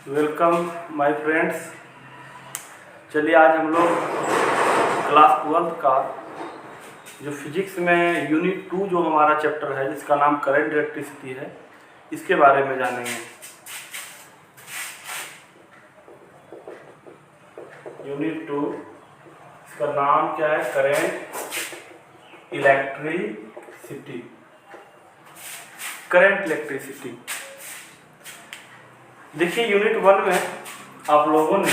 Welcome my friends. चलिए आज हम लोग क्लास 12 का जो फिजिक्स में यूनिट 2 जो हमारा चैप्टर है जिसका नाम करंट इलेक्ट्रिसिटी है, इसके बारे में जानेंगे। यूनिट 2 इसका नाम क्या है? Current electricity. Current electricity. देखिए यूनिट 1 में आप लोगों ने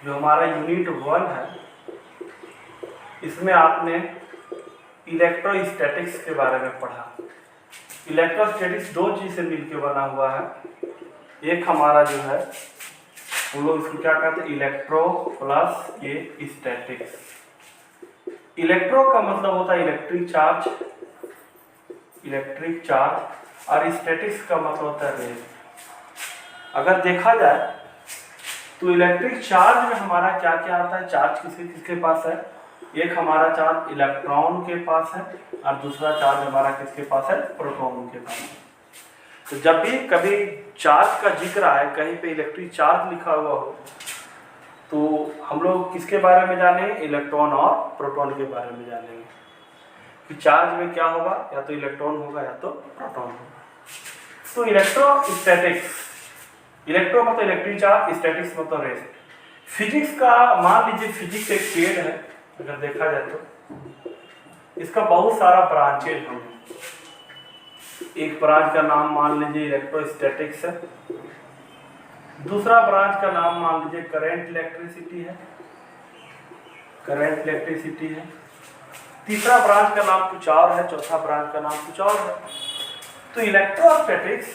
जो हमारा यूनिट 1 है इसमें आपने इलेक्ट्रोस्टैटिक्स के बारे में पढ़ा। इलेक्ट्रोस्टैटिक्स दो चीज से मिलकर बना हुआ है। एक हमारा जो है हम लोग इसको क्या कहते हैं? इलेक्ट्रो प्लस ये स्टैटिक्स। इलेक्ट्रो का मतलब होता है इलेक्ट्रिक चार्ज और स्टैटिक्स का मतलब होता है रेस। अगर देखा जाए तो इलेक्ट्रिक चार्ज में हमारा क्या क्या आता है? चार्ज किसके पास है? एक हमारा चार्ज इलेक्ट्रॉन के पास है और दूसरा चार्ज हमारा किसके पास है? प्रोटॉन के पास है। तो जब भी कभी चार्ज का जिक्र आए, कहीं पे इलेक्ट्रिक चार्ज लिखा हुआ हो, तो हम लोग किसके बारे में जानेंगे? इलेक्ट्रॉन और प्रोटॉन के बारे में जानेंगे कि चार्ज में क्या होगा, या तो इलेक्ट्रॉन होगा या तो प्रोटॉन होगा। तो इलेक्ट्रोस्टैटिक्स, इलेक्ट्रो मतलब इलेक्ट्रिक चार्ज, स्टैटिक्स मतलब रेस्ट। फिजिक्स का मान लीजिए फिजिक्स एक पेड़ है, अगर देखा जाए तो इसका बहुत सारा ब्रांचेज होंगे। एक ब्रांच का नाम मान लीजिए इलेक्ट्रोस्टैटिक्स है, दूसरा ब्रांच का नाम मान लीजिए करंट इलेक्ट्रिसिटी है, तीसरा ब्रांच का नाम कुछ और है, चौथा ब्रांच का नाम कुछ और है। तो इलेक्ट्रोस्टैटिक्स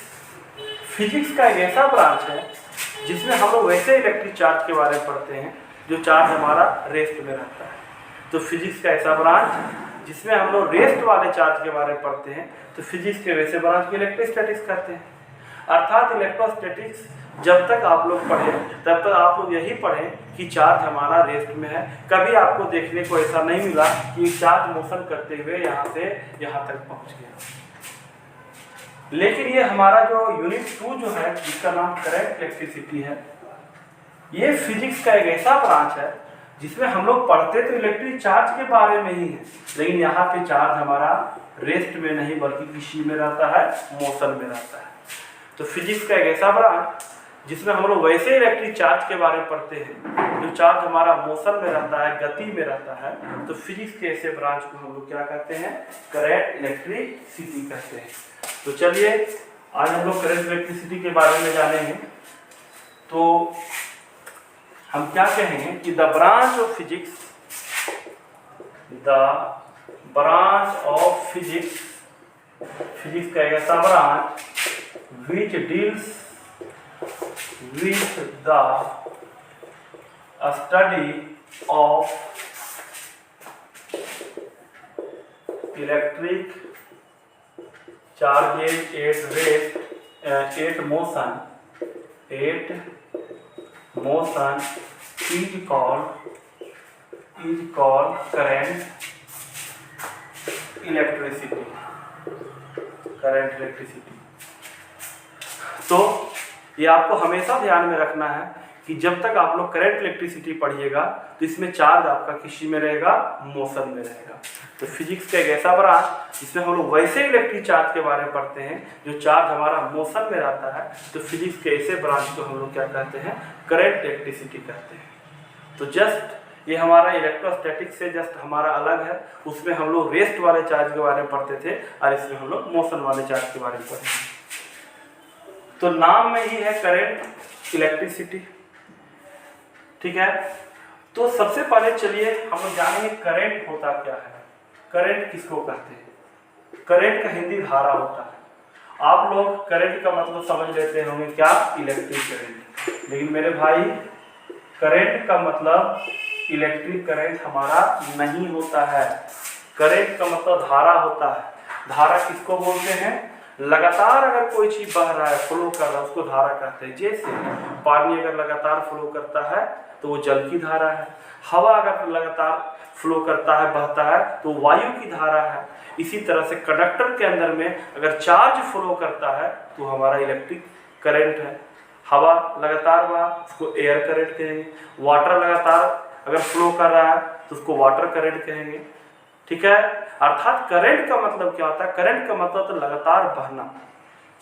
फिजिक्स का एक ऐसा ब्रांच है जिसमें हम लोग वैसे इलेक्ट्रिक चार्ज के बारे में पढ़ते हैं जो चार्ज हमारा रेस्ट में रहता है। तो फिजिक्स का ऐसा ब्रांच जिसमें हम लोग रेस्ट वाले चार्ज के बारे में पढ़ते हैं, तो फिजिक्स के वैसे ब्रांच को इलेक्ट्रोस्टैटिक्स कहते हैं। अर्थात इलेक्ट्रोस्टैटिक्स जब तक आप लोग पढ़ें तब तक आप लोग यही पढ़ें कि चार्ज हमारा रेस्ट में है। कभी आपको देखने को ऐसा नहीं मिला कि चार्ज मोशन करते हुए यहाँ से यहाँ तक पहुँच गया। लेकिन ये हमारा जो यूनिट 2 जो है जिसका नाम करंट इलेक्ट्रिसिटी है, ये फिजिक्स का एक ऐसा ब्रांच है जिसमें हम लोग पढ़ते तो इलेक्ट्रिक चार्ज के बारे में ही है, लेकिन यहाँ पे चार्ज हमारा रेस्ट में नहीं बल्कि किसी में रहता है? मोशन में रहता है। तो फिजिक्स का एक ऐसा ब्रांच जिसमें हम लोग वैसे इलेक्ट्रिक चार्ज के बारे में पढ़ते हैं जो चार्ज हमारा मोशन में रहता है, गति में रहता है। तो फिजिक्स के ऐसे ब्रांच को हम लोग क्या कहते हैं? करंट इलेक्ट्रिसिटी कहते हैं। तो चलिए आज हम लोग करंट इलेक्ट्रिसिटी के बारे में जानेंगे। तो हम क्या कहेंगे कि the branch of physics, physics का एक ऐसा branch which deals with the study of electric charges at rest, at motion is called current electricity. तो ये आपको हमेशा ध्यान में रखना है कि जब तक आप लोग करंट इलेक्ट्रिसिटी पढ़िएगा तो इसमें चार्ज आपका किसी में रहेगा? मोशन में रहेगा। तो फिजिक्स का एक ऐसा ब्रांच जिसमें हम लोग वैसे इलेक्ट्रिक चार्ज के बारे में पढ़ते हैं जो चार्ज हमारा मोशन में रहता है। तो फिजिक्स के ऐसे ब्रांच को हम लोग क्या कहते हैं? करंट इलेक्ट्रिसिटी कहते हैं। तो जस्ट ये हमारा इलेक्ट्रोस्टैटिक्स से जस्ट हमारा अलग है। उसमें हम लोग रेस्ट वाले चार्ज के बारे में पढ़ते थे और इसमें हम लोग मोशन वाले चार्ज के बारे में पढ़ते। तो नाम में ही है करंट इलेक्ट्रिसिटी, ठीक है। तो सबसे पहले चलिए हम लोग जानेंगे करंट होता क्या है, करंट किसको कहते हैं। करंट का हिंदी धारा होता है। आप लोग करंट का मतलब समझ लेते होंगे क्या? Electric current. लेकिन मेरे भाई करंट का मतलब इलेक्ट्रिक करंट हमारा नहीं होता है। करंट का मतलब धारा होता है। धारा किसको बोलते हैं? लगातार अगर कोई चीज बह रहा है, फ्लो कर रहा है, उसको धारा कहते हैं। जैसे पानी अगर लगातार फ्लो करता है तो वो जल की धारा है। हवा अगर लगातार फ्लो करता है, बहता है, तो वायु की धारा है। इसी तरह से कंडक्टर के अंदर में अगर चार्ज फ्लो करता है तो हमारा इलेक्ट्रिक करंट है। हवा लगातार बहा उसको एयर करंट कहेंगे। वाटर लगातार अगर फ्लो कर रहा है तो उसको वाटर करंट कहेंगे। ठीक है, अर्थात करंट का मतलब क्या होता है? करंट का मतलब तो लगातार बहना।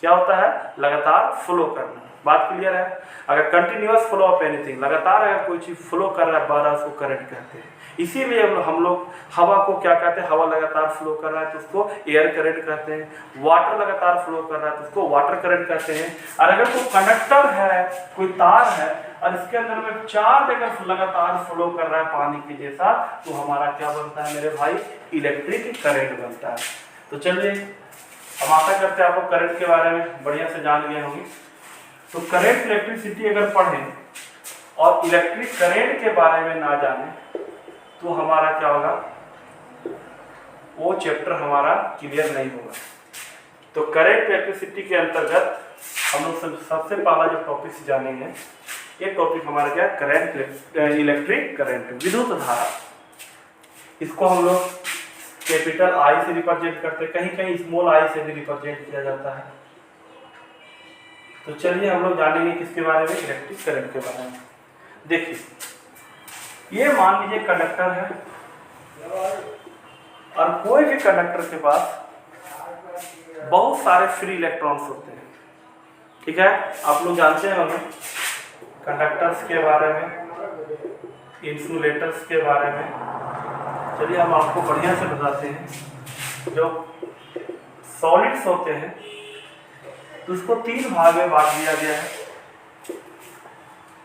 क्या होता है? लगातार फ्लो करना। बात क्लियर है? अगर कंटिन्यूअस फ्लो ऑफ एनीथिंग, लगातार अगर कोई चीज फ्लो कर रहा है बह रहा है, उसको करंट कहते हैं। इसीलिए हम लोग हवा को क्या कहते हैं? हवा लगातार फ्लो कर रहा है तो उसको एयर करंट कहते हैं। वाटर लगातार फ्लो कर रहा है तो उसको वाटर करंट कहते हैं। और अगर कोई कंडक्टर है, कोई तार है और इसके अंदर में चार्ज अगर लगातार फ्लो कर रहा है पानी के जैसा, तो हमारा क्या बनता है मेरे भाई? इलेक्ट्रिक करंट बनता है। तो चलिए हम आशा करते हैं आप लोग करंट के बारे में बढ़िया से जान गए होंगे। तो करंट इलेक्ट्रिसिटी अगर पढ़ें और इलेक्ट्रिक करंट के बारे में ना जाने तो हमारा क्या होगा? वो चैप्टर हमारा क्लियर नहीं होगा। तो करंट इलेक्ट्रिसिटी के अंतर्गत हम लोग सबसे पहला जो टॉपिक जानेंगे, ये टॉपिक हमारा क्या है? करंट इलेक्ट्रिक करंट, विद्युत धारा। इसको हम लोग कैपिटल आई से रिप्रेजेंट करते हैं, कहीं कहीं स्मॉल आई से भी रिप्रेजेंट किया जाता है। तो चलिए हम लोग जानेंगे किसके बारे में? इलेक्ट्रिक करंट के बारे में। देखिए, ये मान लीजिए कंडक्टर है और कोई भी कंडक्टर के पास बहुत सारे फ्री इलेक्ट्रॉन्स होते हैं। ठीक है, आप लोग जानते होंगे कंडक्टर्स के बारे में, इंसुलेटर्स के बारे में। चलिए हम आपको बढ़िया से बताते हैं। जो सॉलिड्स होते हैं तो उसको 3 भाग में बांट दिया गया है,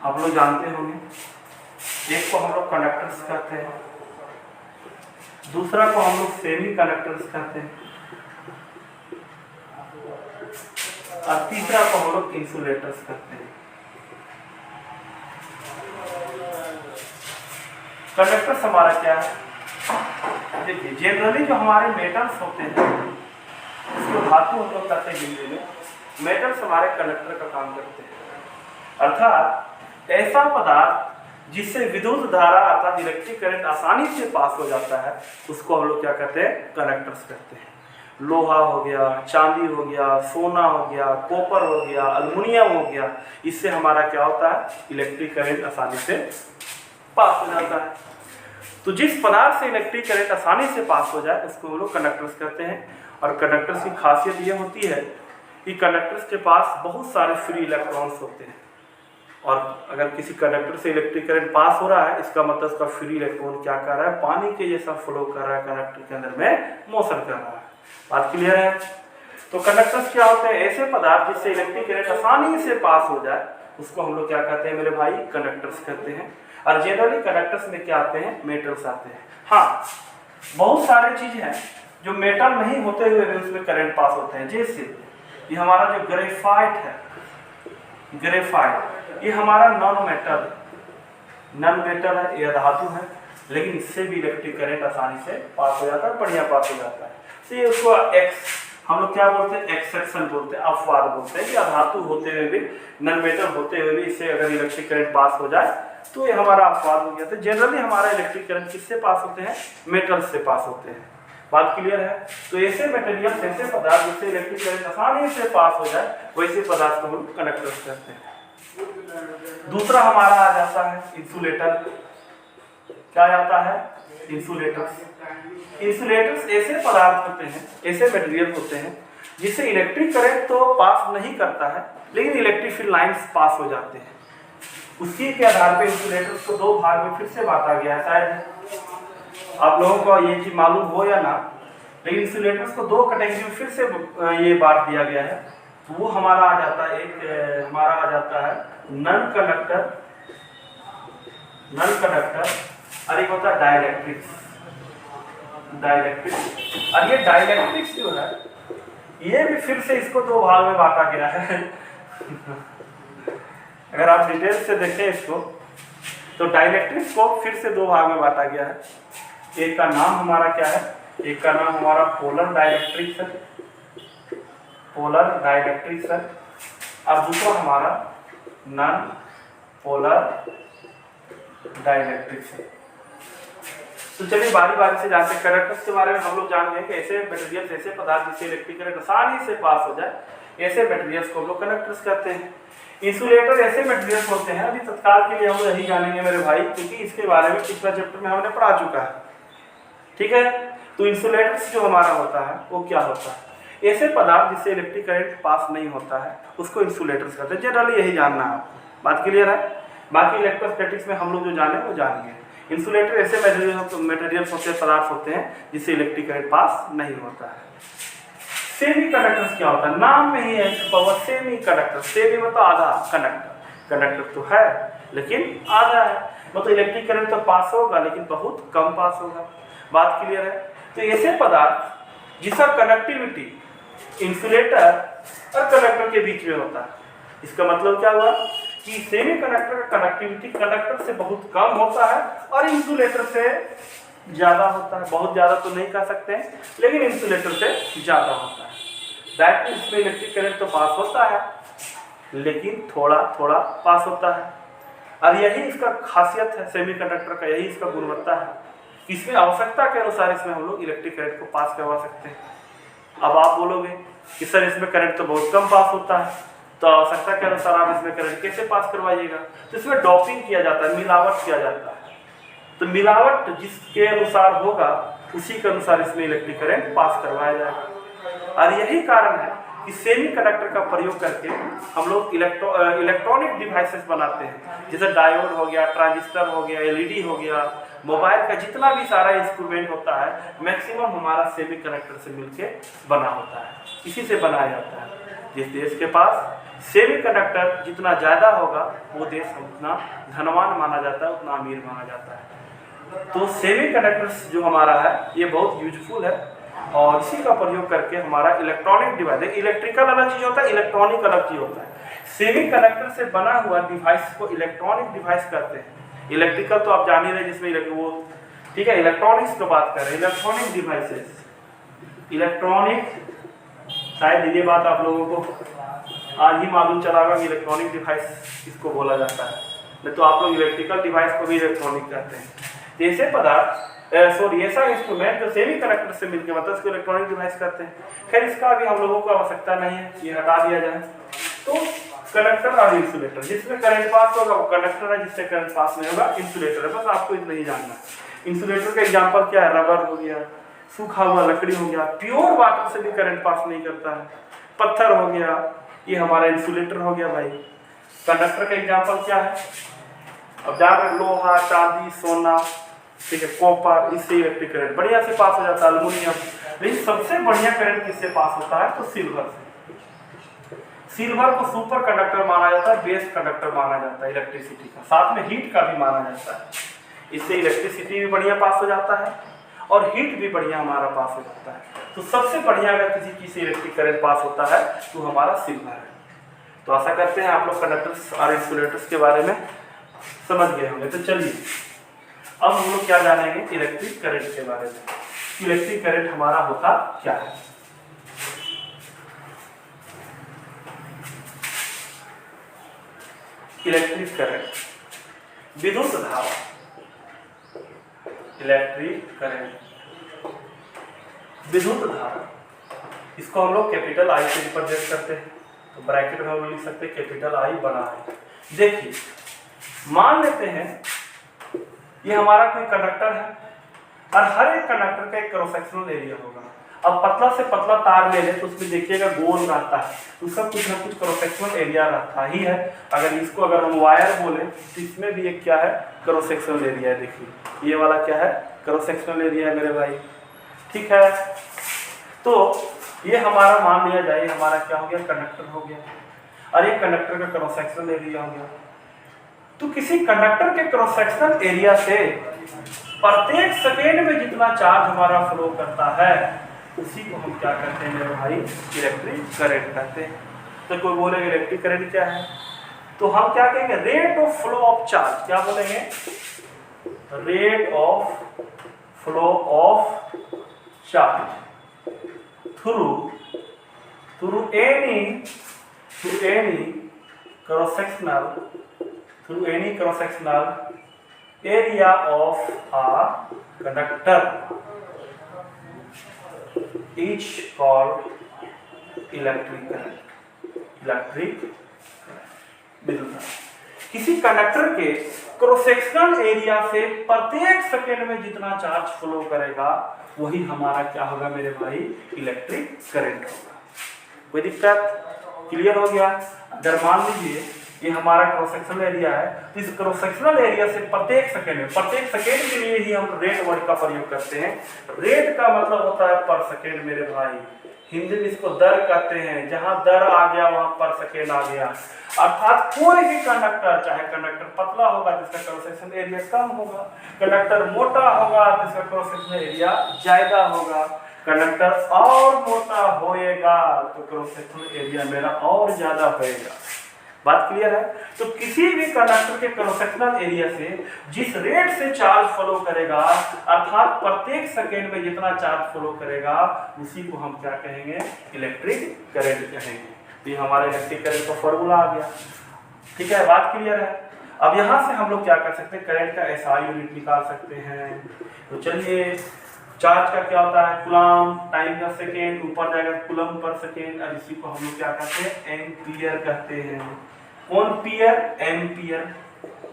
आप लोग जानते होंगे। एक को हम लोग कंडक्टर्स कहते हैं, दूसरा को हम लोग सेमी कंडक्टर्स कहते हैं, और तीसरा को हम लोग इंसुलेटर्स कहते हैं। कंडक्टर्स हमारा क्या है? देखिए, जनरली जो हमारे मेटल्स होते हैं उसको धातु हम लोग कहते हैं हिंदी में। मेटल्स हमारे कंडक्टर का काम करते हैं, अर्थात ऐसा पदार्थ जिससे विद्युत धारा अर्थात इलेक्ट्रिक करंट आसानी से पास हो जाता है, उसको हम लोग क्या कहते हैं? कंडक्टर्स कहते हैं। लोहा हो गया, चांदी हो गया, सोना हो गया, कॉपर हो गया, एल्युमिनियम हो गया, इससे हमारा क्या होता है? इलेक्ट्रिक करंट आसानी से पास हो जाता है। तो जिस पदार्थ से इलेक्ट्रिक करंट आसानी से पास हो जाए उसको हम लोग कंडक्टर्स कहते हैं। और कंडक्टर्स की खासियत ये होती है कि कंडक्टर्स के पास बहुत सारे फ्री इलेक्ट्रॉन्स होते हैं, और अगर किसी कंडक्टर से इलेक्ट्रिक करंट पास हो रहा है, इसका मतलब उसका फ्री इलेक्ट्रॉन क्या कर रहा है? पानी के जैसा फ्लो कर रहा है, कंडक्टर के अंदर में मोशन कर रहा है। बात क्लियर है? तो कंडक्टर्स क्या होते हैं? ऐसे पदार्थ जिससे इलेक्ट्रिक करंट आसानी से पास हो जाए, उसको हम लोग क्या कहते हैं मेरे भाई? कंडक्टर्स कहते हैं। और जनरली कंडक्टर्स में क्या आते हैं? मेटल्स आते हैं। हाँ, बहुत सारे चीज हैं जो मेटल नहीं होते हुए भी उसमें करंट पास होते हैं। जैसे ये हमारा जो ग्रेफाइट है, ग्रेफाइट ये हमारा नॉन मेटल है, यह धातु है, लेकिन इससे भी इलेक्ट्रिक करंट आसानी से पास हो जाता है, बढ़िया पास हो जाता है। तो ये उसको हम लोग क्या बोलते हैं? एक्सेप्शन बोलते हैं, अपवाद बोलते हैं कि अधातु होते हुए भी, नॉन मेटल होते हुए भी इससे अगर इलेक्ट्रिक करंट पास हो जाए तो ये हमारा अपवाद हो गया। तो जनरली हमारा इलेक्ट्रिक करंट किससे पास होते हैं? मेटल्स से पास होते हैं। बात क्लियर है? तो ऐसे मटेरियल, ऐसे पदार्थ जिससे इलेक्ट्रिक करंट आसानी से पास हो जाए, वैसे पदार्थ को हम कंडक्टर्स कहते हैं। दूसरा हमारा आ जाता है इंसुलेटर। क्या आता है? इंसुलेटर्स। इंसुलेटर्स ऐसे पदार्थ होते हैं, ऐसे मटेरियल होते हैं जिससे इलेक्ट्रिक करंट तो पास नहीं करता है, लेकिन इलेक्ट्रिक फील्ड लाइंस पास हो जाते हैं। उसी के आधार पर इंसुलेटर्स को 2 भाग में फिर से बांटा गया है। शायद आप लोगों को ये चीज मालूम हो या ना, लेकिन इंसुलेटर्स को 2 कैटेगरी में फिर से ये बांट दिया गया है। तो वो हमारा आ जाता है, एक हमारा आ जाता है नॉन कंडक्टर, और एक होता है डाइलेक्ट्रिक्स। और ये डाइलेक्ट्रिक्स जो है, ये भी फिर से इसको 2 भाग में बांटा गया है। अगर आप डिटेल से देखें इसको, तो डाइलेक्ट्रिक्स को फिर से 2 भाग में बांटा गया है। एक का नाम हमारा क्या है? एक का नाम हमारा पोलर डाइलेक्ट्रिक्स है, और दूसरा हमारा नॉन पोलर डाइलेक्ट्रिक्स है। तो चलिए बारी बारी से जानते हैं। कंडक्टर्स के बारे में हम लोग जान गए कि ऐसे मटेरियल, ऐसे पदार्थ जिससे इलेक्ट्रिक करंट आसानी से पास हो जाए, ऐसे मटेरियल्स को हम लोग कंडक्टर्स कहते हैं। इंसुलेटर ऐसे मटेरियल्स होते हैं, अभी तत्काल के लिए हम यही जानेंगे मेरे भाई, क्योंकि इसके बारे में पिछला चैप्टर में हमने पढ़ा चुका है, ठीक है। तो इंसुलेटर्स जो हमारा होता है वो क्या होता है, ऐसे पदार्थ जिससे इलेक्ट्रिक करंट पास नहीं होता है उसको इंसुलेटर्स कहते हैं। जनरली यही जानना है आपको, बात क्लियर है। बाकी इलेक्ट्रोस्टैटिक्स में हम लोग जो जाने वो जानेंगे। इंसुलेटर ऐसे मटेरियल्स होते हैं, पदार्थ होते हैं जिससे इलेक्ट्रिक करंट पास नहीं होता है। सेमी कंडक्टर्स क्या होता है, नाम में ही है पावर सेमी कंडक्टर। सेमी मतलब आधा, कंडक्टर कंडक्टर तो है लेकिन आधा है, मतलब इलेक्ट्रिक करंट तो पास होगा लेकिन बहुत कम पास होगा। बात क्लियर है। तो ऐसे पदार्थ जिसका कनेक्टिविटी इंसुलेटर और कंडक्टर के बीच में होता है, इसका मतलब क्या हुआ कि सेमी कंडक्टर का कनेक्टिविटी कंडक्टर से बहुत कम होता है और इंसुलेटर से ज्यादा होता है। बहुत ज्यादा तो नहीं कह सकते हैं लेकिन इंसुलेटर से ज्यादा होता है। दैट मींस इसमें इलेक्ट्रिक करंट तो पास होता है लेकिन थोड़ा थोड़ा पास होता है, और यही इसका खासियत है सेमीकंडक्टर का, यही इसका गुणवत्ता है। इसमें आवश्यकता के अनुसार इसमें हम लोग इलेक्ट्रिक करंट को पास करवा सकते हैं। अब आप बोलोगे कि सर इसमें करंट तो बहुत कम पास होता है, तो आवश्यकता के अनुसार आप इसमें करंट कैसे पास करवाइएगा। तो इसमें डोपिंग किया जाता है, मिलावट किया जाता है। तो मिलावट जिसके अनुसार होगा उसी के अनुसार इसमें इलेक्ट्रिक करंट पास करवाया जाएगा। और यही कारण है कि सेमी कंडक्टर का प्रयोग करके हम लोग इलेक्ट्रॉनिक डिवाइसेस बनाते हैं, जैसे डायोड हो गया, ट्रांजिस्टर हो गया, एलईडी हो गया, मोबाइल का जितना भी सारा इंस्ट्रूमेंट होता है मैक्सिमम हमारा सेमी कंडक्टर से मिलके बना होता है, इसी से बनाया जाता है। जिस देश के पास सेमी कंडक्टर जितना ज़्यादा होगा वो देश उतना धनवान माना जाता है, उतना अमीर माना जाता है। तो सेमी कंडक्टर्स जो हमारा है ये बहुत यूजफुल है और इसी का प्रयोग करके हमारा इलेक्ट्रॉनिक डिवाइस, इलेक्ट्रिकल अलग चीज होता है, इलेक्ट्रॉनिक अलग चीज होता है। सेमी कंडक्टर से बना हुआ डिवाइस को इलेक्ट्रॉनिक डिवाइस कहते हैं। इलेक्ट्रिकल तो आप जान ही रहे जिसमें वो, ठीक है, इलेक्ट्रॉनिक्स की बात कर रहे हैं, इलेक्ट्रॉनिक डिवाइसेस, इलेक्ट्रॉनिक, शायद ये बात आप लोगों को आज ही मालूम चला होगा कि इलेक्ट्रॉनिक डिवाइस किसको बोला जाता है, नहीं तो आप लोग इलेक्ट्रिकल डिवाइस को भी इलेक्ट्रॉनिक कहते हैं। जैसे पदार्थ ऐसा इंस्ट्रूमेंट जो सेमी कंडक्टर से मिलकर मतलब इसको इलेक्ट्रॉनिक डिवाइस कहते हैं। खैर इसका भी हम लोगों को आवश्यकता नहीं है, ये हटा दिया जाए। तो कंडक्टर और इंसुलेटर, जिसमें करंट पास होगा वो कंडक्टर है, जिससे करंट पास नहीं होगा इंसुलेटर है। बस आपको इतना ही जानना है। इंसुलेटर का एग्जांपल क्या है, रबर हो गया, सूखा हुआ लकड़ी हो गया, प्योर वाटर से भी करंट पास नहीं करता है, पत्थर हो गया, ये हमारा इंसुलेटर हो गया भाई। कंडक्टर का एग्जाम्पल क्या है, अब जान रहे लोहा, चांदी, सोना, ठीक है, कॉपर, इससे इलेक्ट्रिक करंट बढ़िया से पास हो जाता है, एल्युमिनियम। लेकिन सबसे बढ़िया करंट किससे पास होता है, तो सिल्वर से। सिल्वर को सुपर कंडक्टर माना जाता है, बेस्ट कंडक्टर माना जाता है इलेक्ट्रिसिटी का, साथ में हीट का भी माना जाता है। इससे इलेक्ट्रिसिटी भी बढ़िया पास हो जाता है और हीट भी बढ़िया हमारा पास हो जाता है। तो सबसे बढ़िया अगर किसी चीज से इलेक्ट्रिक करंट पास होता है तो हमारा सिल्वर है। तो आशा करते हैं आप लोग कंडक्टर्स और इंसुलेटर्स के बारे में समझ गए होंगे। तो चलिए अब हम लोग क्या जानेंगे, इलेक्ट्रिक करंट के बारे में। इलेक्ट्रिक करंट हमारा होता क्या है। इलेक्ट्रिक करंट, विद्युत धारा, इलेक्ट्रिक करंट, विद्युत धारा, इसको हम लोग कैपिटल आई से रिप्रेजेंट करते हैं। तो ब्रैकेट में हम लोग लिख सकते हैं कैपिटल आई बड़ा है। देखिए मान लेते हैं ये हमारा कोई कंडक्टर है और हर एक कंडक्टर का एक क्रॉस सेक्शनल एरिया होगा। अब पतला से पतला तार ले लें तो उसमें देखिएगा गोल रहता है, उसका कुछ ना कुछ क्रॉस सेक्शनल एरिया रहता ही है। अगर हम वायर बोले तो इसमें भी एक क्या है, क्रॉस सेक्शनल एरिया है। देखिए ये वाला क्या है, क्रॉस सेक्शनल एरिया है मेरे भाई, ठीक है। तो ये हमारा मान लिया जाए हमारा क्या हो गया, कंडक्टर हो गया, और ये कंडक्टर का क्रॉस सेक्शनल एरिया हो गया। तो किसी कंडक्टर के क्रॉस सेक्शनल एरिया से प्रत्येक सेकेंड में जितना चार्ज हमारा फ्लो करता है उसी को हम क्या कहते हैं मेरे भाई, इलेक्ट्रिक करंट कहते हैं। तो कोई बोलेगा इलेक्ट्रिक करंट क्या है, तो हम क्या कहेंगे, rate of flow of charge. क्या बोलेंगे, rate of flow of charge through any cross sectional area of a conductor is called electric current। Electric विद्युत धारा। किसी कंडक्टर के क्रॉस सेक्शनल एरिया से प्रत्येक सेकेंड में जितना चार्ज फ्लो करेगा वही हमारा क्या होगा मेरे भाई, इलेक्ट्रिक करंट होगा। कोई दिक्कत? क्लियर हो गया? अगर मान लीजिए ये हमारा क्रॉस सेक्शनल एरिया है, तो इस क्रॉस सेक्शनल एरिया से प्रत्येक सेकेंड के लिए ही हम रेट वर्ड का प्रयोग करते हैं। रेट का मतलब होता है पर सेकेंड मेरे भाई, हिंदी में इसको दर कहते हैं। जहां दर आ गया वहां पर सेकेंड आ गया। अर्थात कोई भी कंडक्टर, चाहे कंडक्टर पतला होगा जिसका क्रॉस सेक्शनल एरिया कम होगा, कंडक्टर मोटा होगा जिसका क्रॉस सेक्शनल एरिया ज्यादा होगा, कंडक्टर और मोटा होएगा तो क्रॉस सेक्शनल एरिया मेरा और ज्यादा होएगा। बात क्लियर है? तो किसी भी कंडक्टर के क्रॉस सेक्शनल एरिया से जिस रेट से चार्ज फ्लो करेगा, अर्थात प्रत्येक सेकेंड में जितना चार्ज फ्लो करेगा, उसी को हम क्या कहेंगे, इलेक्ट्रिक करंट कहेंगे। तो ये हमारा इलेक्ट्रिक करंट का फॉर्मूला आ गया। ठीक है, बात क्लियर है? अब यहाँ से हम लोग क्या कर सकते हैं, करंट का एसआई यूनिट निकाल सकते हैं। तो चलिए, चार्ज का क्या होता है, कूलम, टाइम का सेकेंड, ऊपर जाएगा कूलम पर सेकेंड, और इसी को हम लोग क्या कहते हैं, एम्पियर कहते हैं। कौन पियर? एम्पियर।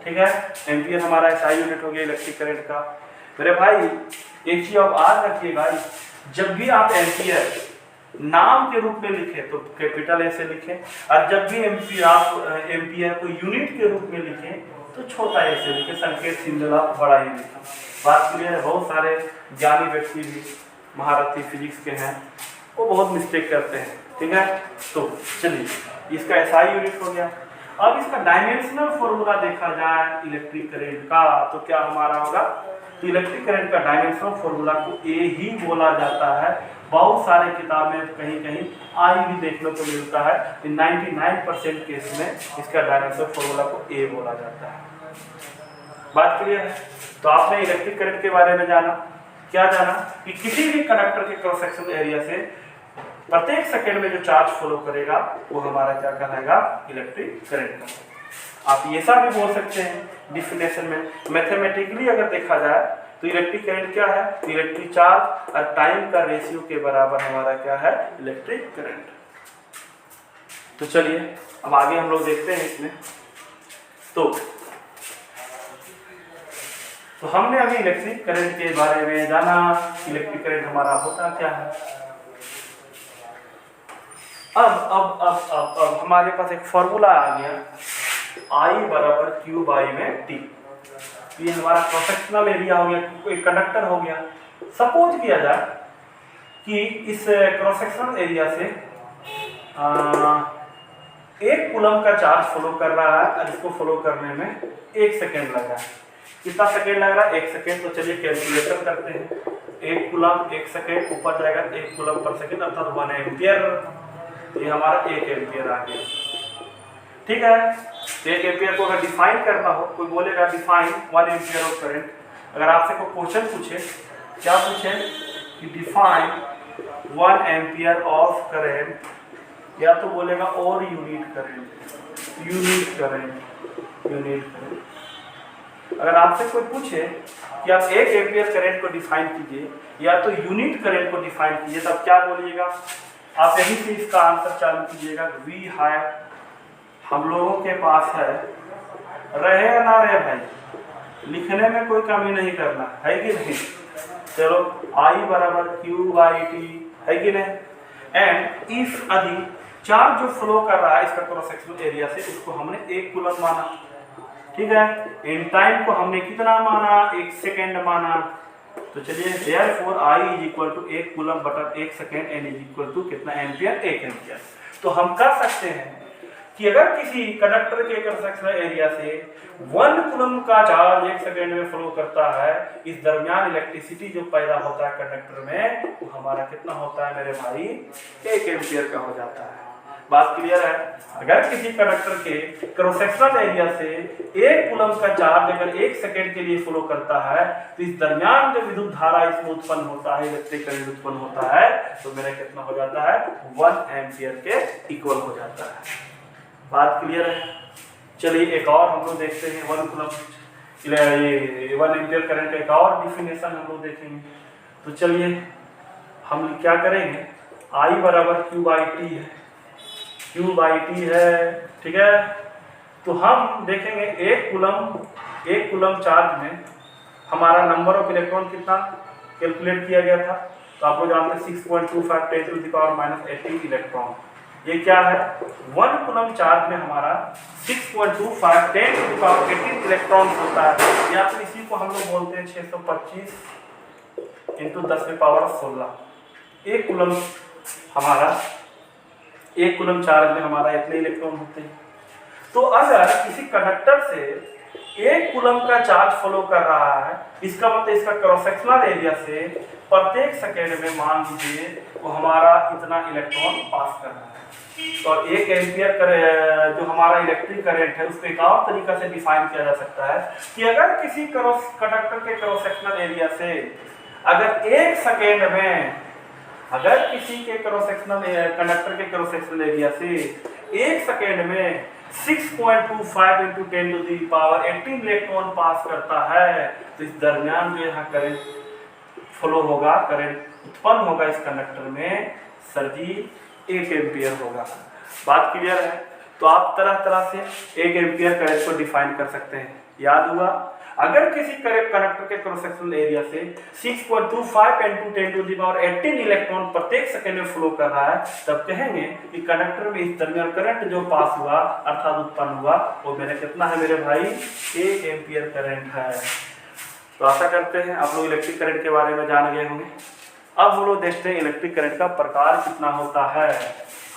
ठीक है, एम्पियर हमारा एसआई यूनिट हो गया इलेक्ट्रिक करंट का। मेरे भाई एक चीज आप याद रखिएगा, जब भी आप एम्पियर नाम के रूप में लिखे तो कैपिटल ए से लिखें, और जब भी एम्पियर को यूनिट के रूप में लिखें तो छोटा ए से लिखें, संकेत सिंबल आप बड़ा ही लिखें। बात क्लियर है? बहुत सारे ज्ञानी व्यक्ति भी महारथी फिजिक्स के हैं, वो बहुत मिस्टेक करते हैं। ठीक है, तो चलिए, इसका एसआई यूनिट हो गया। अब इसका डायमेंशनल फॉर्मूला देखा जाए इलेक्ट्रिक करंट का, तो क्या हमारा होगा, तो इलेक्ट्रिक करंट का डायमेंशनल फॉर्मूला को ए ही बोला जाता है। बहुत सारे किताब में कहीं कहीं आई भी देखने को मिलता है। 99% केस में इसका डायमेंशनल फॉर्मूला को ए बोला जाता है। बात क्लियर है? तो आपने इलेक्ट्रिक करंट के बारे में जाना, क्या जाना कि किसी भी कंडक्टर के क्रॉस सेक्शनल एरिया से प्रत्येक सेकेंड में जो चार्ज फ्लो करेगा वो हमारा क्या कहलाएगा, इलेक्ट्रिक करंट। आप ये सब भी बोल सकते हैं डिफिनेशन में। मैथमेटिकली अगर देखा जाए तो इलेक्ट्रिक करंट क्या है, इलेक्ट्रिक चार्ज और टाइम का रेशियो के बराबर हमारा क्या है, इलेक्ट्रिक करंट। तो चलिए अब आगे हम लोग देखते हैं इसमें। तो हमने अभी इलेक्ट्रिक करंट के बारे में जाना, इलेक्ट्रिक करंट हमारा होता क्या है। अब हमारे पास एक फॉर्मूला आ गया, I बराबर Q बाई में T। ये हमारा क्रॉस सेक्शनल एरिया हो गया, कोई कंडक्टर हो गया। सपोज किया जाए कि इस क्रॉस सेक्शनल एरिया से 1 कूलम का चार्ज फ्लो कर रहा है और इसको फ्लो करने में 1 सेकेंड लग रहा है। कितना सेकेंड लग रहा है, 1 सेकेंड। तो चलिए कैलकुलेटर करते हैं। 1 कूलम 1 सेकेंड, ऊपर जाएगा 1 कूलम पर सेकेंड, अर्थात 1 एम्पियर। तो ये हमारा 1 एम्पियर आ गया। ठीक है, 1 एम्पियर को अगर डिफाइन करना हो, कोई बोलेगा डिफाइन 1 एम्पियर ऑफ करंट। अगर आपसे कोई क्वेश्चन पूछे, क्या पूछे कि डिफाइन 1 एम्पियर ऑफ करंट, या तो बोलेगा और unit current, unit current, unit current. अगर आपसे कोई पूछे कि आप 1 एम्पियर करंट को डिफाइन कीजिए या तो यूनिट करंट को डिफाइन कीजिए, तब क्या बोलिएगा आप? यहीं से इसका आंसर चालू कीजिएगा। वी है, हम लोगों के पास है, रहे या ना रहे भाई, लिखने में कोई कमी नहीं करना है कि नहीं। चलो, I बराबर Q बाई टी है कि नहीं। एंड इफ यदि चार्ज जो फ्लो कर रहा है इसका क्रॉस सेक्शनल एरिया से, उसको हमने 1 कूलम माना। ठीक है, इन टाइम को हमने कितना माना, 1 सेकेंड माना। तो चलिए, therefore I is equal to 1 coulomb बटा 1 second, N is equal to कितना एम्पियर, 1 एम्पियर। तो हम कह सकते हैं कि अगर किसी कंडक्टर के क्रॉस सेक्शनल एरिया से 1 कूलम का चार्ज 1 सेकेंड में फ्लो करता है, इस दरमियान इलेक्ट्रिसिटी जो पैदा होता है कंडक्टर में, वो हमारा कितना होता है मेरे भाई, 1 एम्पियर का हो जाता है। बात क्लियर है? अगर किसी कंडक्टर के क्रॉस सेक्शनल एरिया से 1 कूलम का चार्ज अगर 1 सेकेंड के लिए फ्लो करता है, तो इस दरमियान जो विद्युत धारा इसमें उत्पन्न होता है, इलेक्ट्रिक करंट उत्पन्न होता है, तो मेरा कितना हो जाता है, 1 एम्पियर के इक्वल हो जाता है। बात क्लियर है? चलिए एक और हम लोग देखते हैं 1 कूलम 1 एम्पियर करंट का एक और डिफिनेशन हम लोग देखेंगे। तो चलिए हम क्या करेंगे, I बराबर Q बाई टी है। Q/T है, ठीक है। तो हम देखेंगे एक कूलम चार्ज में हमारा नंबर ऑफ इलेक्ट्रॉन कितना कैलकुलेट किया गया था, तो आप लोग जानते हैं 6.25 10 to the power -18 इलेक्ट्रॉन। ये क्या है, 1 कूलम चार्ज में हमारा 6.25 10 to the power 18 इलेक्ट्रॉन होता है, या फिर इसी को हम लोग बोलते हैं 625 × 10⁻16। एक कूलम चार्ज में हमारा इतने इलेक्ट्रॉन होते हैं। तो अगर किसी कंडक्टर से 1 कूलम का चार्ज फ्लो कर रहा है, इसका मतलब इसका क्रॉस सेक्शनल एरिया से प्रत्येक सेकेंड में मान लीजिए वो हमारा इतना इलेक्ट्रॉन पास कर रहा है। तो 1 एम्पियर जो हमारा इलेक्ट्रिक करंट है उसको एक और तरीका से डिफाइन किया जा सकता है कि अगर किसी कंडक्टर के क्रॉस सेक्शनल एरिया से अगर 1 सेकेंड में, अगर किसी के कंडक्टर के क्रॉस सेक्शनल एरिया से 1 सेकेंड में 6.25 × 10 to the power 18 इलेक्ट्रॉन पास करता है, तो इस दरमियान जो यहाँ करंट फ्लो होगा, करंट उत्पन्न होगा इस कंडक्टर में, सर जी 1 एम्पियर होगा। बात क्लियर है। तो आप तरह तरह से 1 एम्पियर करंट को डिफाइन कर सकते हैं। याद हुआ, अगर किसी कंडक्टर के क्रॉस सेक्शनल एरिया से 6.25 × 10 to the power 18 इलेक्ट्रॉन प्रत्येक सेकंड में फ्लो कर रहा है, तब कहेंगे कि कंडक्टर में इस टर्मिनल करंट जो पास हुआ अर्थात उत्पन्न हुआ वो मेरे कितना है मेरे भाई, 1 एम्पियर करंट है। तो आशा करते हैं आप लोग इलेक्ट्रिक करंट के बारे में जान गए होंगे। अब हम लोग देखते हैं इलेक्ट्रिक करंट का प्रकार कितना होता है।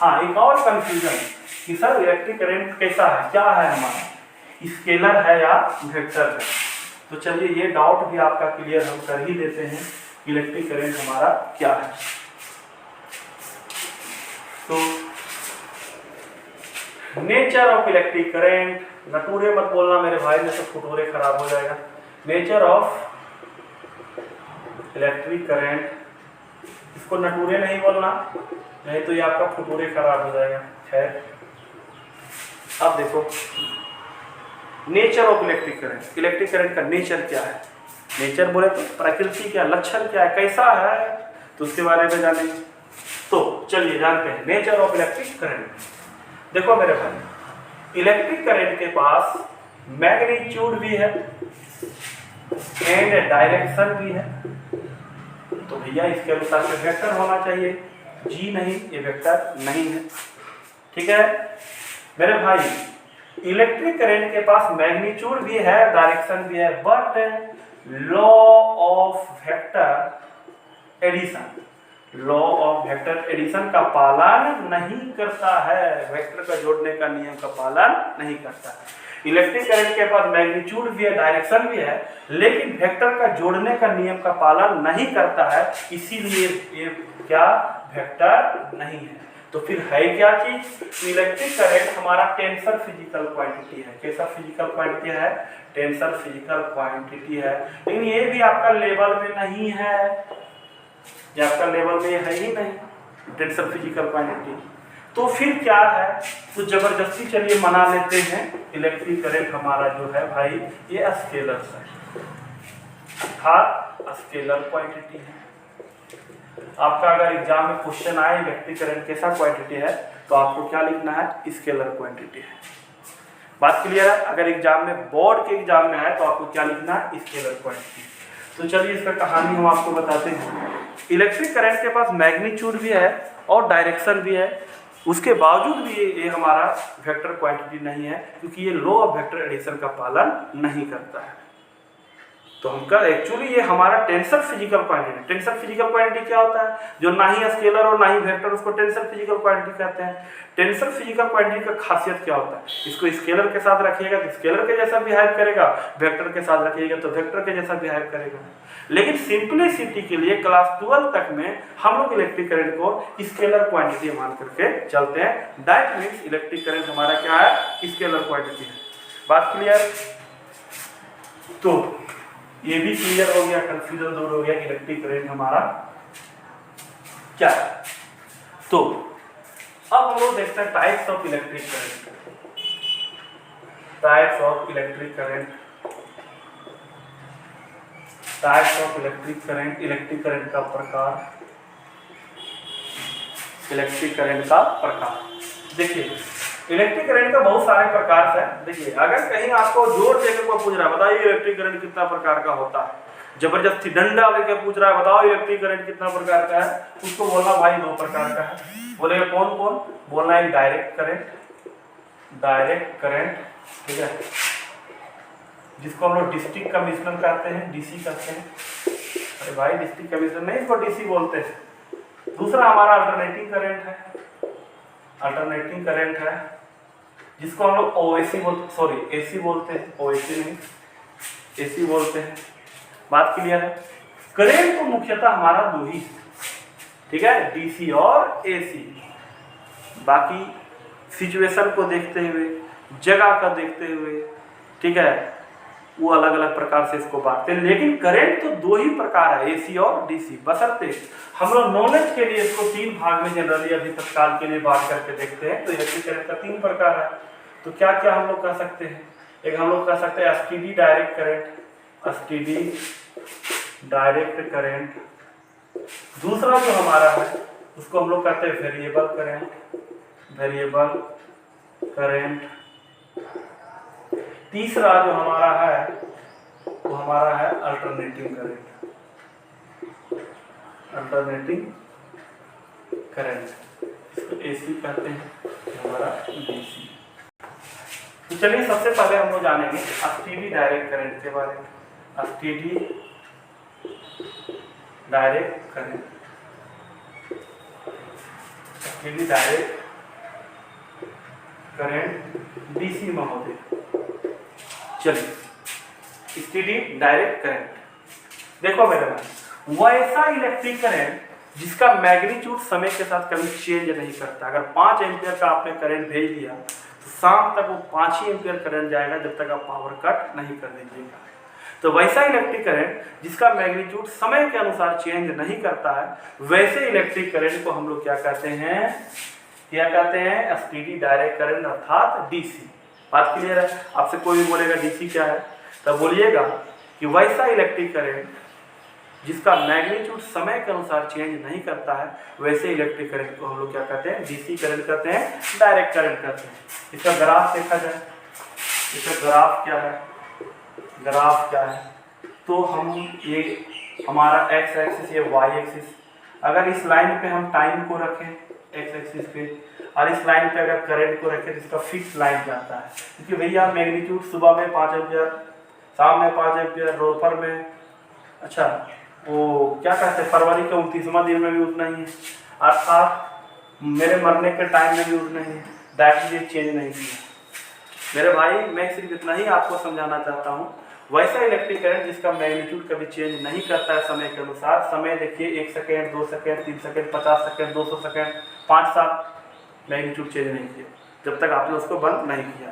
हाँ, एक और कंफ्यूजन कि सर इलेक्ट्रिक करंट कैसा है, क्या है हमारा, स्केलर है या वेक्टर है। तो चलिए ये डाउट भी आपका क्लियर हम कर ही देते हैं, इलेक्ट्रिक करंट हमारा क्या है। तो नेचर ऑफ इलेक्ट्रिक करंट, नटूरे मत बोलना मेरे भाई, नहीं तो फुटोरे खराब हो जाएगा। नेचर ऑफ इलेक्ट्रिक करंट, इसको नटूरे नहीं बोलना, नहीं तो ये आपका फुटोरे खराब हो जाएगा। खैर, अब देखो nature of electric current, electric current का नेचर क्या है। नेचर बोले तो प्रकृति क्या, लक्षण क्या है, कैसा है, तो उसके बारे में जानेंगे। तो चलिए जानते हैं नेचर ऑफ इलेक्ट्रिक करंट। देखो मेरे भाई, इलेक्ट्रिक करंट के पास मैग्नीट्यूड भी है एंड डायरेक्शन भी है। तो भैया इसके अनुसार से वेक्टर होना चाहिए, जी नहीं, ये वेक्टर नहीं है, ठीक है मेरे भाई। इलेक्ट्रिक करंट के पास मैग्नीट्यूड भी है, डायरेक्शन भी है, but law of vector addition का पालन नहीं करता है, वेक्टर का जोड़ने का नियम का पालन नहीं करता है। इलेक्ट्रिक करंट के पास मैग्नीट्यूड भी है, डायरेक्शन भी है, लेकिन वेक्टर का जोड़ने का नियम का पालन नहीं करता है, इसीलिए ये क्या वेक्टर नहीं है। तो फिर है क्या चीज, इलेक्ट्रिक करंट हमारा टेंसर फिजिकल क्वांटिटी है। कैसा फिजिकल क्वांटिटी है, टेंसर फिजिकल क्वांटिटी है। लेकिन ये भी आपका लेवल में नहीं है, ये आपका लेवल में है ही नहीं टेंसर फिजिकल क्वांटिटी। तो फिर क्या है, तो जबरदस्ती चलिए मना लेते हैं, इलेक्ट्रिक करंट हमारा जो है भाई ये स्केलर है, अर्थात स्केलर क्वांटिटी है। आपका अगर एग्जाम में क्वेश्चन आए इलेक्ट्रिक करंट कैसा क्वांटिटी है, तो आपको क्या लिखना है, स्केलर क्वांटिटी है। बात क्लियर है। अगर एग्जाम में बोर्ड के एग्जाम में है तो आपको क्या लिखना है, स्केलर क्वांटिटी। तो चलिए इसका कहानी हम आपको बताते हैं। इलेक्ट्रिक करंट के पास मैग्नीट्यूड भी है और डायरेक्शन भी है, उसके बावजूद भी ये हमारा वेक्टर क्वांटिटी नहीं है, क्योंकि ये लॉ ऑफ वेक्टर एडिशन का पालन नहीं करता है। तो हमका एक्चुअली ये हमारा tensor physical quantity. Tensor physical quantity क्या होता है, जो ना ही स्केलर और ना ही वेक्टर, उसको टेंसर फिजिकल क्वांटिटी कहते हैं। टेंसर फिजिकल क्वांटिटी का खासियत क्या होता है, इसको स्केलर के साथ रखिएगा तो स्केलर के जैसा बिहेव करेगा, वेक्टर के साथ रखिएगा तो वेक्टर के जैसा बिहेव करेगा। लेकिन सिंपलिसिटी के लिए क्लास 12 तक में हम लोग इलेक्ट्रिक करंट को स्केलर क्वांटिटी मान करके चलते हैं। दैट मीन्स इलेक्ट्रिक करंट हमारा क्या है, स्केलर क्वांटिटी है। बात क्लियर। तो ये भी क्लियर हो गया, कंफ्यूजन दूर हो गया कि इलेक्ट्रिक करंट हमारा क्या है। तो अब हम लोग देखते हैं types of electric current. Types of electric current, types of electric current, electric current का प्रकार, इलेक्ट्रिक करंट का प्रकार। देखिए इलेक्ट्रिक करंट का बहुत सारे प्रकार है। देखिए अगर कहीं आपको जोर देकर को पूछ रहा है बताइए इलेक्ट्रिक करंट कितना प्रकार का होता है, जबरदस्ती डंडा लेकर पूछ रहा है बताओ इलेक्ट्रिक करंट कितना प्रकार का है, उसको बोलना भाई 2 प्रकार का है। बोलेगा कौन कौन, बोलना है डायरेक्ट करंट, ठीक है, जिसको हम लोग डिस्ट्रिक्ट कमिश्नर कहते हैं, डीसी कहते हैं। अरे भाई डिस्ट्रिक्ट कमिश्नर नहीं, इसको डीसी बोलते हैं। दूसरा हमारा अल्टरनेटिंग करंट है, जिसको हम लोग ओएसी बोलते, सॉरी एसी बोलते हैं, ओएसी नहीं एसी बोलते हैं। बात क्लियर है। करंट तो मुख्यतः हमारा 2 ही, ठीक है, डीसी और एसी। बाकी सिचुएशन को देखते हुए, जगह का देखते हुए, ठीक है, वो अलग अलग प्रकार से इसको बांटते हैं। लेकिन करंट तो 2 ही प्रकार है, एसी और डीसी। बशर्ते हम लोग नॉलेज के लिए इसको 3 भाग में जनरली अभी तत्काल के लिए बांट करके देखते हैं। तो इलेक्ट्रिक करंट का 3 प्रकार है। तो क्या क्या हम लोग कह सकते हैं, एक हम लोग कह सकते हैं एसटीडी डायरेक्ट करंट। दूसरा जो हमारा है उसको हम लोग कहते हैं वेरिएबल करंट। तीसरा जो हमारा है वो हमारा है अल्टरनेटिंग करंट, इसको एसी कहते हैं, हमारा डीसी। तो चलिए सबसे पहले हम लोग जानेंगे एसटीडी डायरेक्ट करंट के बारे में। एसटीडी डायरेक्ट करंट डीसी में होते हैं। चलिए एसटीडी डायरेक्ट करंट देखो मेरे भाई, वैसा इलेक्ट्रिक करंट जिसका मैग्नीट्यूड समय के साथ कभी चेंज नहीं करता। अगर 5 एम्पियर का आपने करंट भेज दिया तो शाम तक वो 5 ही एम्पियर करंट जाएगा जब तक आप पावर कट नहीं कर दीजिएगा। तो वैसा इलेक्ट्रिक करंट जिसका मैग्नीट्यूड समय के अनुसार चेंज नहीं करता है, वैसे इलेक्ट्रिक करंट को हम लोग क्या कहते हैं एसटीडी डायरेक्ट करंट अर्थात डीसी। बात क्लियर है। आपसे कोई भी बोलेगा डीसी क्या है, तब बोलिएगा कि वैसा इलेक्ट्रिक करंट जिसका मैग्नीट्यूड समय के अनुसार चेंज नहीं करता है, वैसे इलेक्ट्रिक करंट को हम लोग क्या कहते हैं, डीसी करंट कहते हैं, डायरेक्ट करंट कहते हैं। इसका ग्राफ देखा जाए, इसका ग्राफ क्या है, तो हम ये हमारा एक्स एक्सिस, ये वाई एक्सिस, अगर इस लाइन पे हम टाइम को रखें एक्स एक्सिस पे, और इस लाइन पे अगर करंट को रखें तो इसका फिक्स लाइन जाता है। क्योंकि भैया मैग्नीट्यूड सुबह में 5 एम्पियर, शाम में 5 एम्पियर, दोपहर में, अच्छा वो क्या कहते हैं, फरवरी के 29वां दिन में भी उतना ही है, अर्थात मेरे मरने के टाइम में भी उतना ही है। दैट ये चेंज नहीं किया मेरे भाई। मैं सिर्फ इतना ही आपको समझाना चाहता हूँ। वैसा इलेक्ट्रिक करंट जिसका मैग्नीट्यूड कभी चेंज नहीं करता है समय के अनुसार, समय देखिए 1 second, 2 second, 3 second, 50 second, 200 second, 5 साल मैग्नीट्यूड चेंज नहीं किया जब तक आपने उसको बंद नहीं किया।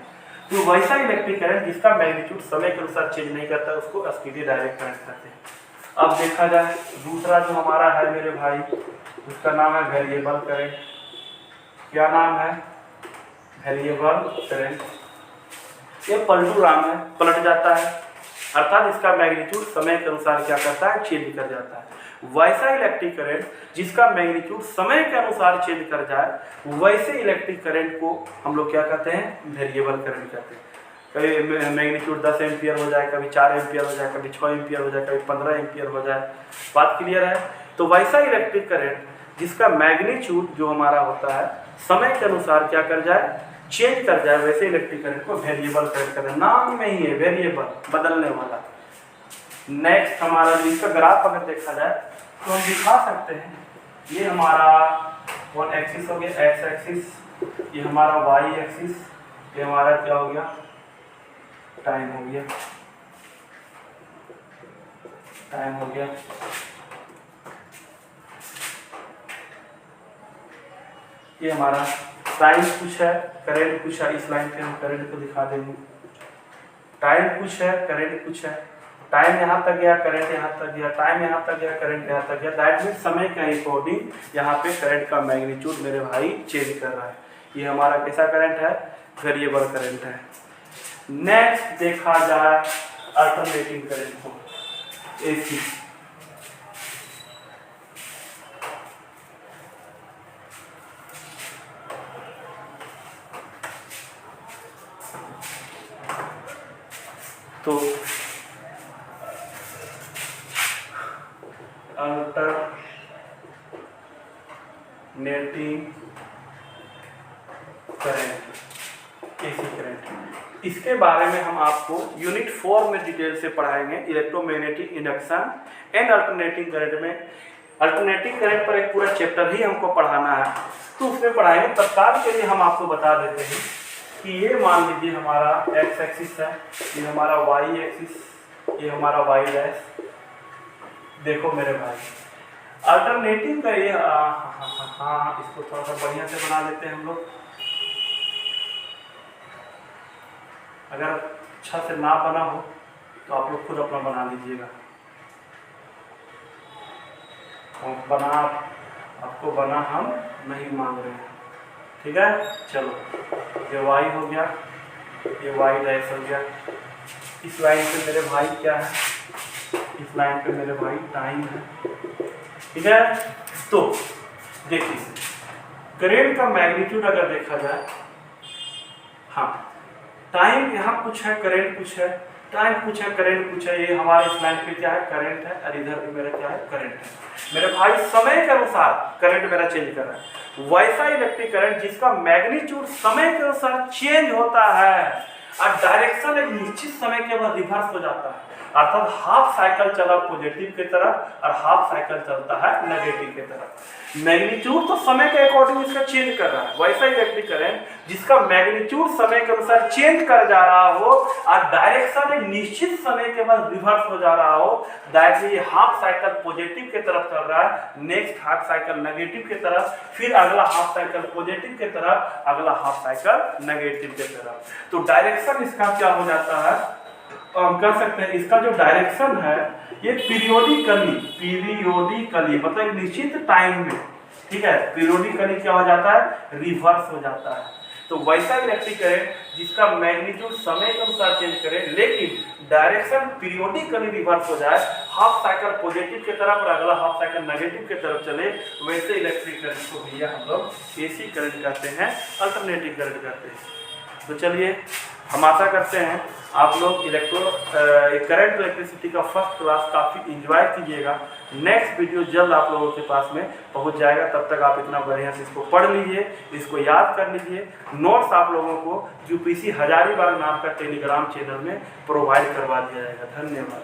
तो वैसा इलेक्ट्रिक करंट जिसका मैग्नीट्यूड समय के अनुसार चेंज नहीं करता है उसको एसटीडी डायरेक्ट करंट कहते हैं। अब देखा जाए दूसरा जो हमारा है मेरे भाई, उसका नाम है वेरिएबल करंट। क्या नाम है, वेरिएबल करंट। ये पलटू राम है, पलट जाता है, अर्थात इसका मैग्नीट्यूड समय के अनुसार क्या करता है, चेंज कर जाता है। वैसा इलेक्ट्रिक करंट जिसका मैग्नीट्यूड समय के अनुसार चेंज कर जाए, वैसे इलेक्ट्रिक करंट को हम लोग क्या कहते हैं, वेरिएबल करंट कहते हैं। कभी मैग्नीट्यूड 10 एम्पियर हो जाए, कभी 4 एम्पियर हो जाए, कभी 6 एम्पियर हो जाए, कभी 15 एम्पियर हो जाए। बात क्लियर है। तो वैसा इलेक्ट्रिक करंट जिसका मैग्नीट्यूड जो हमारा होता है समय के अनुसार क्या कर जाए, चेंज कर जाए, वैसे इलेक्ट्रिक करंट को वेरिएबल करंट कहते हैं। नाम में ही है वेरिएबल, बदलने वाला। नेक्स्ट हमारा इसका ग्राफ अगर देखा जाए तो हम दिखा सकते हैं, ये हमारा वन एक्सिस हो गया, एक्स एक्सिस, ये हमारा वाई एक्सिस, ये हमारा क्या हो गया, टाइम हो गया, ये हमारा टाइम कुछ है, करंट कुछ है। इस लाइन पे हम करंट को दिखा देंगे। टाइम कुछ है, करंट कुछ है। टाइम यहाँ तक गया, करंट यहाँ तक गया, टाइम यहाँ तक गया, करंट यहाँ तक गया। दैट मीन्स समय के अकॉर्डिंग यहाँ पे करंट का मैग्नीट्यूड मेरे भाई चेंज कर रहा है। ये हमारा कैसा करंट है, वेरिएबल करंट है। नेक्स्ट देखा जाए अल्टरनेटिंग करंट को, एसी। तो अल्टरनेटिंग करंट, एसी करंट, इसके बारे में हम आपको यूनिट 4 में डिटेल से पढ़ाएंगे। Electromagnetic induction and alternating current में अल्टरनेटिंग करंट पर एक पूरा चैप्टर ही हमको पढ़ाना है, तो उसमें पढ़ाएंगे। तत्काल के लिए हम आपको बता देते हैं कि ये मान लीजिए हमारा एक्स एक्सिस है, ये हमारा वाई एक्सिस, ये हमारा वाई डैश। देखो मेरे भाई, अल्टरनेटिंग का ये हाँ, इसको थोड़ा सा बढ़िया से बना लेते हैं हम लोग। अगर अच्छा से ना बना हो तो आप लोग खुद अपना बना लीजिएगा। बना आपको बना हम नहीं मांग रहे हैं, ठीक है। चलो, ये वाई हो गया, ये वाई डैश हो गया। इस लाइन पे मेरे भाई क्या है, इस लाइन पे मेरे भाई टाइम है, ठीक है। तो देखिए, करंट का मैग्नीट्यूड अगर देखा जाए, हाँ, टाइम यहाँ कुछ है, करंट कुछ है, टाइम कुछ है, करंट कुछ है। ये हमारे इस लाइन पे क्या है, करंट है, और इधर भी मेरा क्या है, करंट है। मेरे भाई समय के अनुसार करंट मेरा चेंज कर रहा है। वैसा इलेक्ट्रिक करंट जिसका मैग्नीट्यूड समय के अनुसार चेंज होता है और डायरेक्शन एक निश्चित समय के बाद रिवर्स हो जाता है, अर्थात हाफ साइकिल चला पॉजिटिव की तरफ और हाफ साइकिल चलता है नेगेटिव की तरफ। मैग्नीट्यूड तो समय के अकॉर्डिंग इसका चेंज कर रहा है, वैसा इलेक्ट्रिक करंट जिसका मैग्नीट्यूड समय के अनुसार चेंज कर जा रहा हो और डायरेक्शन एक निश्चित समय के बाद रिवर्स हो जा रहा हो, दैट ये हाफ साइकिल पॉजिटिव की तरफ चल रहा है, नेक्स्ट हाफ साइकिल नेगेटिव की तरफ, फिर अगला हाफ साइकिल पॉजिटिव की तरफ, अगला हाफ साइकिल नेगेटिव की तरफ। तो डायरेक्शन इसका क्या हो जाता है, हम कह सकते हैं इसका जो डायरेक्शन है ये पीरियोडिकली मतलब निश्चित टाइम में, ठीक है, पीरियोडिकली क्या हो जाता है, रिवर्स हो जाता है। तो वैसा इलेक्ट्रिक करंट जिसका मैग्नीट्यूड समय के अनुसार चेंज करे लेकिन डायरेक्शन पीरियोडिकली रिवर्स हो जाए, हाफ साइकिल पॉजिटिव की तरफ और अगला हाफ साइकिल नेगेटिव की तरफ चले, वैसे इलेक्ट्रिक करंट को भैया हम लोग एसी करंट कहते हैं, अल्टरनेटिंग करंट कहते हैं। तो चलिए, हम आशा करते हैं आप लोग करंट इलेक्ट्रिसिटी का फर्स्ट क्लास काफ़ी इंजॉय कीजिएगा। नेक्स्ट वीडियो जल्द आप लोगों के पास में पहुंच जाएगा, तब तक आप इतना बढ़िया से इसको पढ़ लीजिए, इसको याद कर लीजिए। नोट्स आप लोगों को यूपीसी हजारीबाग नाम का टेलीग्राम चैनल में प्रोवाइड करवा दिया जाएगा। धन्यवाद।